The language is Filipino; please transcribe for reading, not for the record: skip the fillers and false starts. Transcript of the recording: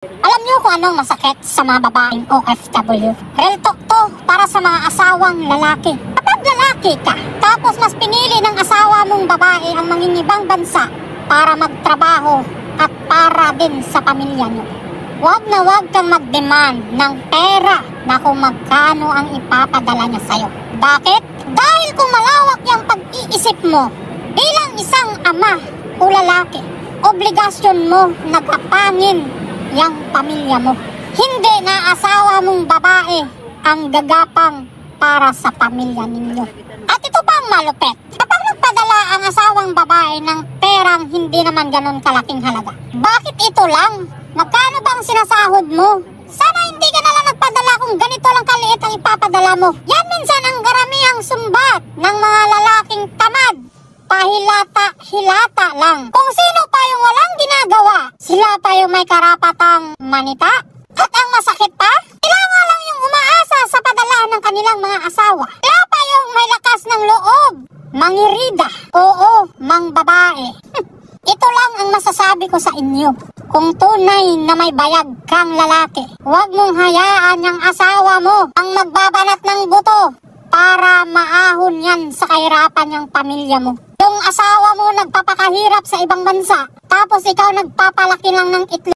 Alam niyo kung anong masakit sa mga babaeng OFW? Real talk to para sa mga asawang lalaki. Kapag lalaki ka, tapos mas pinili ng asawa mong babae ang mangingibang bansa para magtrabaho at para din sa pamilya niyo, wag na wag kang mag-demand ng pera na kung magkano ang ipapadala niya sa'yo. Bakit? Dahil kung malawak yung pag-iisip mo bilang isang ama o lalaki, obligasyon mo nagapangin yang pamilya mo. Hindi na asawa mong babae ang gagapang para sa pamilya ninyo. At ito pa ang malupit. Kapag nagpadala ang asawang babae ng perang hindi naman ganun kalaking halaga, bakit ito lang? Magkano bang sinasahod mo? Sana hindi ka nalang nagpadala kung ganito lang kaliit ang ipapadala mo. Yan minsan ang karamihang sumbat ng mga lalaking tamad. Pahilata-hilata lang. Kung sino pa yung walang ginagawa, sila pa yung may karapatang manita. At ang masakit pa, sila nga lang yung umaasa sa padala ng kanilang mga asawa. Sila pa yung may lakas ng loob. Mangirida. Oo, mang babae. Ito lang ang masasabi ko sa inyo. Kung tunay na may bayag kang lalaki, huwag mong hayaan yung asawa mo ang magbabanat ng buto para maahon yan sa kahirapan yung pamilya mo. Yung asawa mo nagpapakahirap sa ibang bansa, tapos ikaw nagpapalaki lang ng itlog.